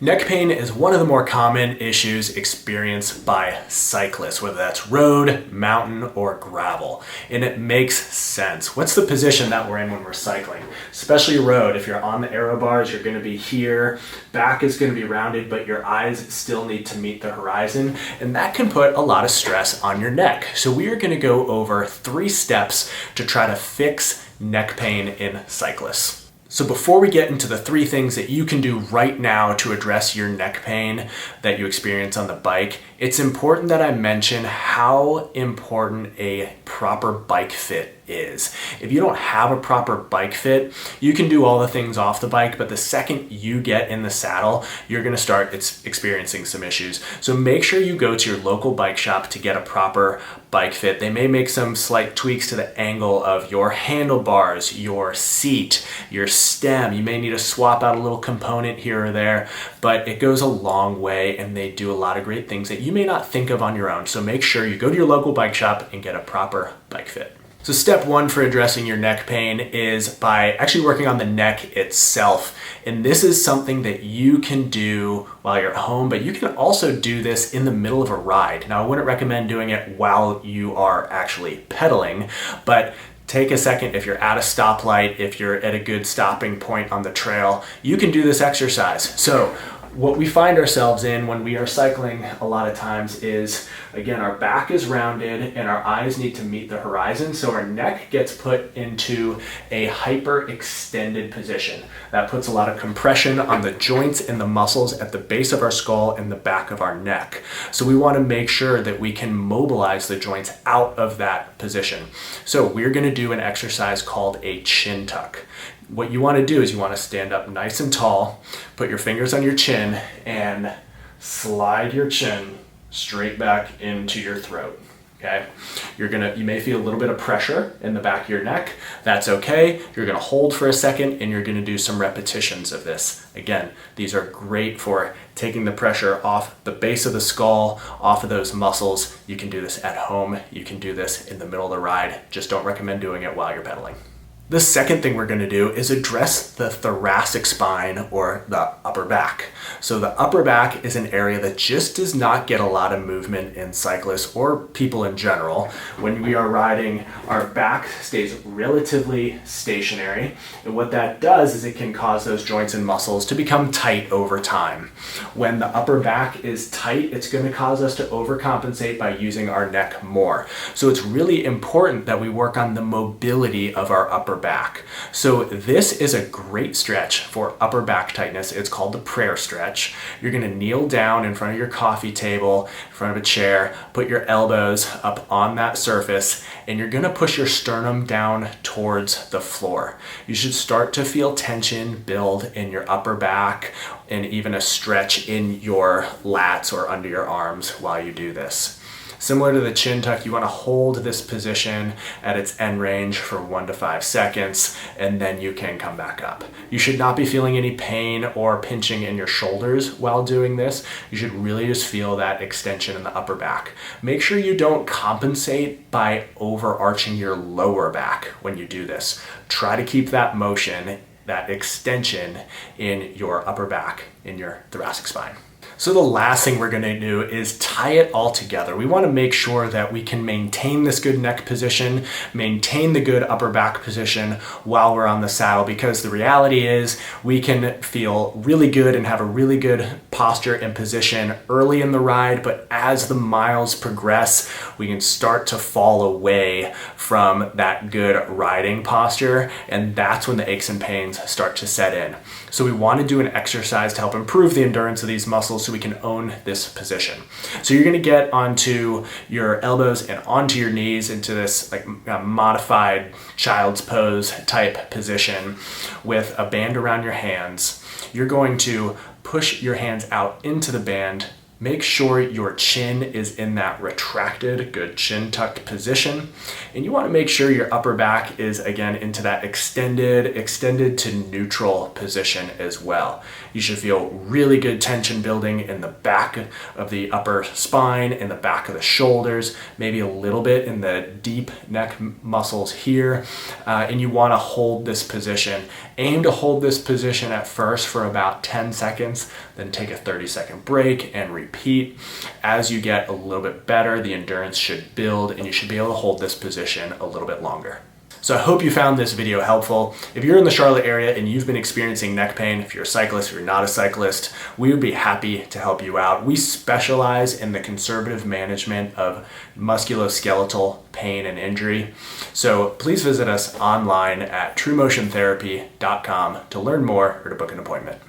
Neck pain is one of the more common issues experienced by cyclists, whether that's road, mountain, or gravel. And it makes sense. What's the position that we're in when we're cycling? Especially road. If you're on the aero bars, you're going to be here. Back is going to be rounded, but your eyes still need to meet the horizon. And that can put a lot of stress on your neck. So we are going to go over 3 steps to try to fix neck pain in cyclists. So before we get into the 3 things that you can do right now to address your neck pain that you experience on the bike, it's important that I mention how important a proper bike fit is. If you don't have a proper bike fit, you can do all the things off the bike, but the second you get in the saddle, you're going to start experiencing some issues. So make sure you go to your local bike shop to get a proper bike fit. They may make some slight tweaks to the angle of your handlebars, your seat, your stem. You may need to swap out a little component here or there, but it goes a long way and they do a lot of great things that you may not think of on your own. So make sure you go to your local bike shop and get a proper bike fit. So step 1 for addressing your neck pain is by actually working on the neck itself. And this is something that you can do while you're at home, but you can also do this in the middle of a ride. Now, I wouldn't recommend doing it while you are actually pedaling, but take a second. If you're at a stoplight, if you're at a good stopping point on the trail, you can do this exercise. So what we find ourselves in when we are cycling a lot of times is, again, our back is rounded and our eyes need to meet the horizon. So our neck gets put into a hyper extended position. That puts a lot of compression on the joints and the muscles at the base of our skull and the back of our neck. So we want to make sure that we can mobilize the joints out of that position. So we're going to do an exercise called a chin tuck. What you want to do is you want to stand up nice and tall, put your fingers on your chin, and slide your chin straight back into your throat. Okay? You may feel a little bit of pressure in the back of your neck. That's okay. You're going to hold for a second and you're going to do some repetitions of this. Again, these are great for taking the pressure off the base of the skull, off of those muscles. You can do this at home. You can do this in the middle of the ride. Just don't recommend doing it while you're pedaling. The second thing we're going to do is address the thoracic spine or the upper back. So the upper back is an area that just does not get a lot of movement in cyclists or people in general. When we are riding, our back stays relatively stationary. And what that does is it can cause those joints and muscles to become tight over time. When the upper back is tight, it's going to cause us to overcompensate by using our neck more. So it's really important that we work on the mobility of our upper back. So this is a great stretch for upper back tightness. It's called the prayer stretch. You're going to kneel down in front of your coffee table, in front of a chair, put your elbows up on that surface, and you're going to push your sternum down towards the floor. You should start to feel tension build in your upper back and even a stretch in your lats or under your arms while you do this. Similar to the chin tuck, you want to hold this position at its end range for 1 to 5 seconds, and then you can come back up. You should not be feeling any pain or pinching in your shoulders while doing this. You should really just feel that extension in the upper back. Make sure you don't compensate by overarching your lower back when you do this. Try to keep that motion, that extension in your upper back, in your thoracic spine. So the last thing we're going to do is tie it all together. We want to make sure that we can maintain this good neck position, maintain the good upper back position while we're on the saddle, because the reality is we can feel really good and have a really good posture and position early in the ride, but as the miles progress, we can start to fall away from that good riding posture, and that's when the aches and pains start to set in. So we want to do an exercise to help improve the endurance of these muscles so we can own this position. So you're going to get onto your elbows and onto your knees into this like modified child's pose type position with a band around your hands. You're going to push your hands out into the band Make sure your chin is in that retracted, good chin tucked position. And you want to make sure your upper back is again into that extended to neutral position as well. You should feel really good tension building in the back of the upper spine, in the back of the shoulders, maybe a little bit in the deep neck muscles here. And you want to hold this position. Aim to hold this position at first for about 10 seconds, then take a 30-second break and repeat. As you get a little bit better, the endurance should build and you should be able to hold this position a little bit longer. So I hope you found this video helpful. If you're in the Charlotte area and you've been experiencing neck pain, if you're a cyclist, if you're not a cyclist, we would be happy to help you out. We specialize in the conservative management of musculoskeletal pain and injury. So please visit us online at TruMotionTherapy.com to learn more or to book an appointment.